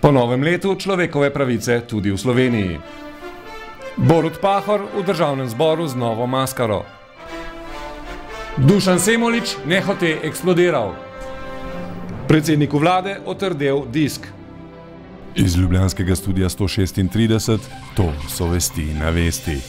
Po novem letu človekove pravice tudi v Sloveniji. Borut Pahor v državnem zboru z novo maskaro. Dušan Semolič nehote eksplodiral. Predsedniku vlade otrdel disk. Iz ljubljanskega studia 136, to so vesti na vesti.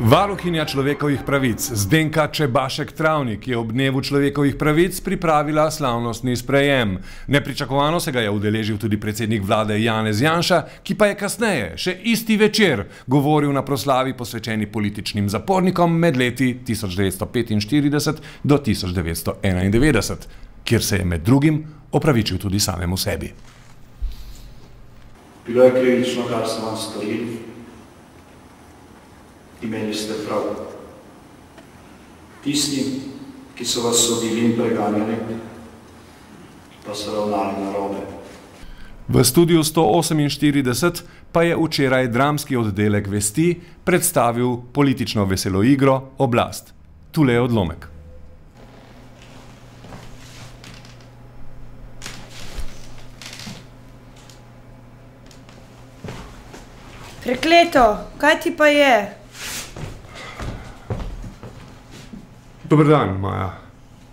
Varuhinja človekovih pravic Zdenka Čebašek-Travnik je ob dnevu človekovih pravic pripravila slavnostni sprejem. Nepričakovano se ga je udeležil tudi predsednik vlade Janez Janša, ki pa je kasneje, še isti večer, govoril na proslavi posvečeni političnim zapornikom med leti 1945 do 1991, kjer se je med drugim opravičil tudi samemu sebi. Bilo je krivično, kar sem vam storil. Imeli ste prav. Tisti, ki so vas sodili in preganjali, pa so ravnali narobe. V studiu 148 pa je včeraj dramski oddelek Vesti predstavil politično veseloigro Oblast. Tule je odlomek. Prekleto, kaj ti pa je? Dober dan, Maja.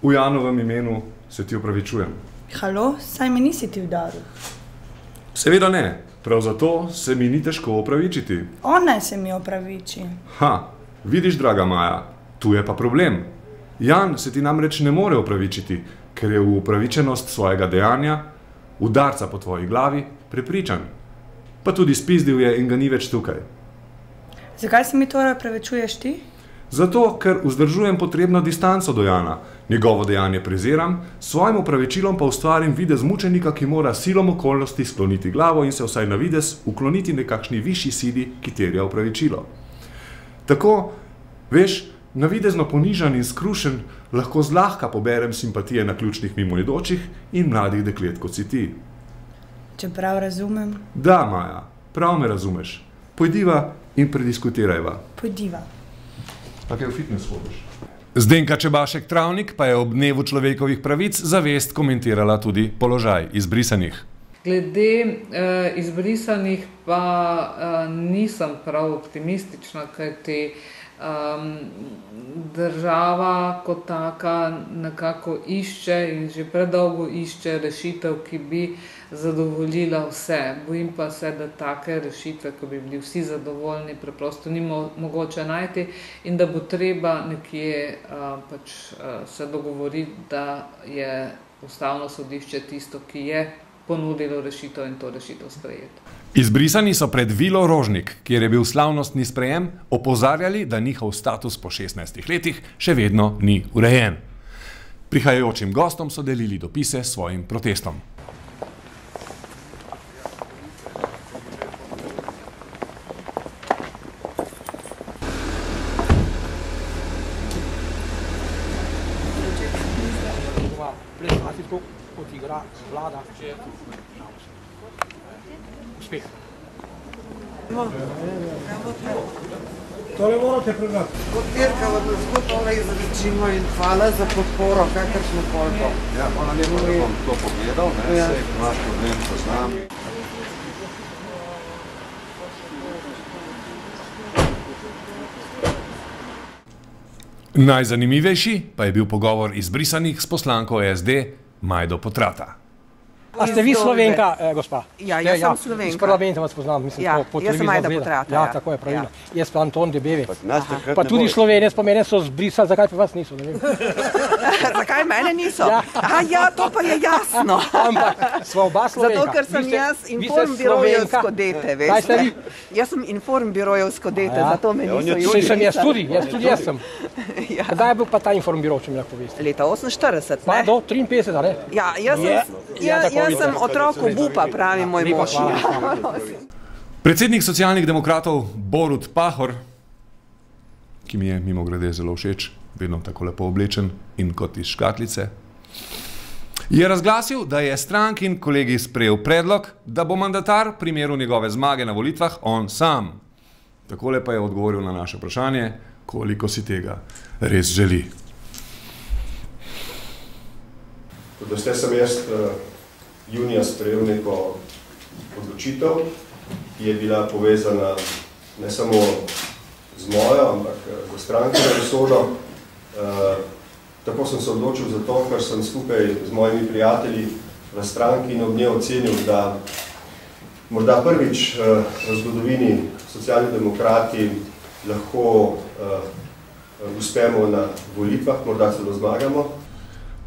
V Janovem imenu se ti opravičujem. Halo, saj me nisi ti udaril. Seveda ne. Prav zato se mi ni težko opravičiti. On naj se mi opraviči. Vidiš, draga Maja, tu je pa problem. Jan se ti namreč ne more opravičiti, ker je v upravičenost svojega dejanja, udarca po tvoji glavi, prepričan. Pa tudi spizdil je in ga ni več tukaj. Zakaj se mi torej opravičuješ ti? Zato, ker vzdržujem potrebno distanco do Jana. Njegovo dejanje preziram, s svojim opravičilom pa ustvarim videz mučenika, ki mora silom okolnosti skloniti glavo in se vsaj na videz ukloniti nekakšni višji sili, ki terja opravičilo. Tako, veš, navidezno ponižan in skrušen, lahko zlahka poberem simpatije naključnih mimoidočih in mladih deklet, kot si ti. Če prav razumem? Da, Maja, prav me razumeš. Pojdiva in prediskutirajva. Pojdiva. Pa kaj v fitness hodiš? Zdenka Čebašek-Travnik pa je ob dnevu človekovih pravic zavest komentirala tudi položaj izbrisanih. Glede izbrisanih pa nisem prav optimistična, kajti država kot taka nekako išče in že predolgo išče rešitev, ki bi zadovoljila vse. Bojim pa se, da take rešitve, ko bi bili vsi zadovoljni, preprosto ni mogoče najti in da bo treba nekje se dogovoriti, da je Ustavno sodišče tisto, ki je ponudilo rešitev in to rešitev sprejeti. Izbrisani so pred Vilo Rožnik, kjer je bil slavnostni sprejem, opozarjali, da njihov status po 16 letih še vedno ni urejen. Prihajajočim gostom so delili dopise s svojim protestom. Vlada. Uspeh. Tole morate predati. Podpirka v gospod tole izrečimo in hvala za podporo, kakršno koliko. Ja, hvala lepo, da bom to pogledal, se vaš problem poznam. Najzanimivejši pa je bil pogovor izbrisanih s poslanko SD Majdo Potrata. A ste vi Slovenka, gospa? Ja, jaz sem Slovenka. Iz parlamenta vas poznam, mislim, po jaz sem Majda Potrata. Ja, tako je, pravilno. Jaz pa Anton Debevec. Pa tudi Slovenec, pa mene so zbrisali, zakaj pa vas niso, ne vem. Zakaj mene niso? Ja, to pa je jasno. Ampak, sva oba Slovenka. Zato, ker sem jaz informbirojev Skodete, veste? Jaz sem informbirojev Skodete, zato me niso jutri. Sem jaz sem. Kdaj je bil pa ta informbiro, če mi lahko poveste? Leta 48, ne? Pa do 53, ne? Ja, jaz sem otrok obupa, pravi moj mož. Predsednik Socialnih demokratov Borut Pahor, ki mi je mimogrede zelo všeč, vedno tako lepo oblečen in kot iz škatlice, je razglasil, da je strankin kolegi sprejel predlog, da bo mandatar v primeru njegove zmage na volitvah on sam. Takole pa je odgovoril na naše vprašanje koliko si tega res želi. Doslej sem jaz junija sprejel neko odločitev, ki je bila povezana ne samo z mojo, ampak z strankino usodo. Tako sem se odločil zato, ker sem skupaj z mojimi prijatelji v stranki in ob njej ocenil, da morda prvič v zgodovini Socialni demokrati lahko uspemo na volitvah, morda celo zmagamo.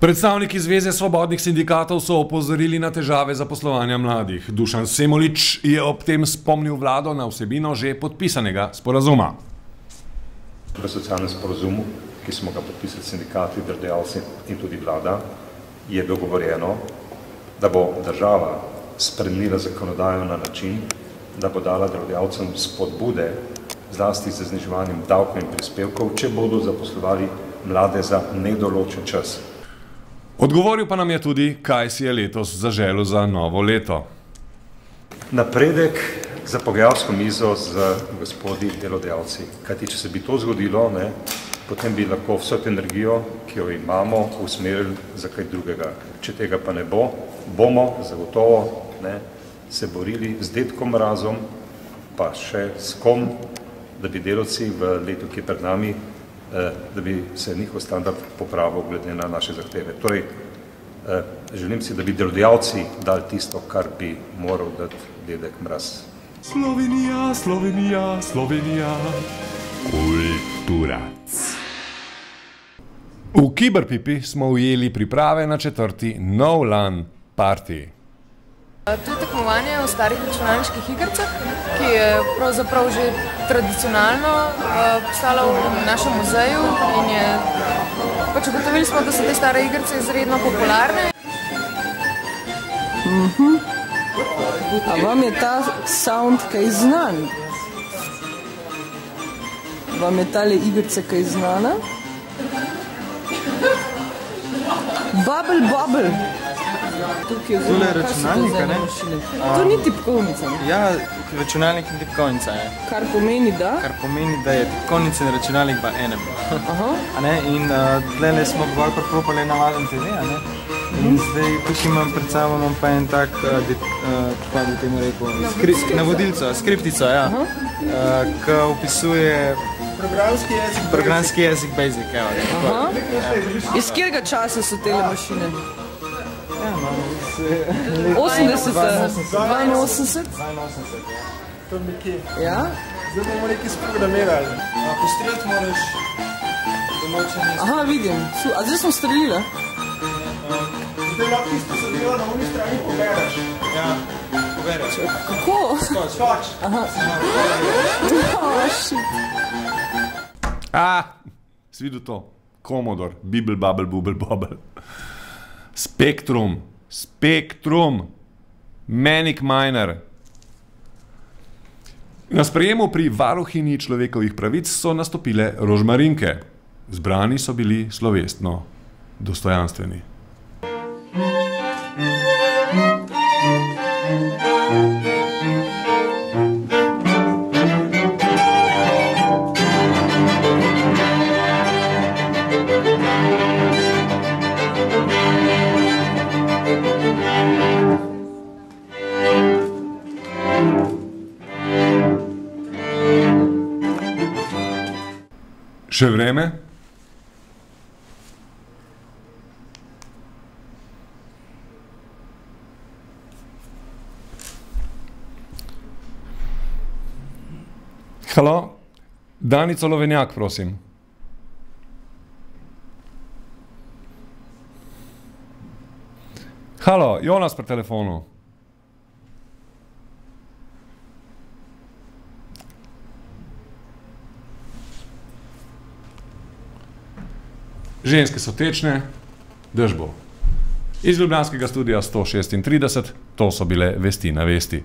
Predstavniki Zveze svobodnih sindikatov so opozorili na težave zaposlovanja mladih. Dušan Semolič je ob tem spomnil vlado na vsebino že podpisanega sporazuma. V socialnem sporazumu, ki smo ga podpisali sindikati, delodajalci in tudi vlada, je dogovorjeno, da bo država spremenila zakonodajo na način, da bo dala delodajalcem spodbude zlasti za zniževanjem davkov in prispevkov, če bodo zaposlovali mlade za nedoločen čas. Odgovoril pa nam je tudi, kaj si je letos zaželel za novo leto. Napredek za pogajalsko mizo z gospodi delodajalci. Kajti, če se bi to zgodilo, potem bi lahko vso to energijo, ki jo imamo, usmerili za kaj drugega. Če tega pa ne bo, bomo zagotovo se borili z dedkom Mrazom, pa še s kom, da bi delavci v letu, ki je pred nami, da bi se njihov standard popravil glede na naše zahteve. Torej, želim si, da bi delodajalci dali tisto, kar bi moral dati dedek Mraz. Slovenija, Slovenija, Slovenija, kulturac. V Kiberpipi smo ujeli priprave na 4. NoLAN party. To je tekmovanje v starih računalniških igricah, ki je pravzaprav že tradicionalno postala v našem muzeju in je pač ugotovili smo, da so te stare igrice izredno popularne. A vam je ta sound kaj znan? Vam je tale igrica kaj znana? Bubble Bubble. Tole je računalnika, ne? To ni tipkovnica. Ja, računalnik in tipkovnica je. Kar pomeni, da? Kar pomeni, da je tipkovnica in računalnik v enem. In tlele smo bolj propali na Valen TV, in zdaj tukaj imam pred sabo pa en tak, kako bi temu rekel, navodilco, skriptico, ki opisuje programski jezik Basic. Iz katerega časa so tele mašine? 80. 82? To bi kje. Ja? Zdaj bomo nekaj sprogramirali. Postreliti moraš določeni... Aha, vidim. A zdaj smo strelili? Zdaj lahko tisto zadeva na oni strani poberaš. Ja, poberaš. Kako? Skoč. Aha. Si videl to? Commodore, Bibble, Bubble, Bubble, Bubble. Spektrum, Manic Miner. Na sprejemu pri varuhinji človekovih pravic so nastopile rožmarinke. Zbrani so bili slovesno dostojanstveni. Še vreme? Halo? Danica Lovenjak, prosim. Halo, Jonas pri telefonu. Ženske so tečne, dež bo. Iz ljubljanskega studia 136, to so bile vesti na vesti.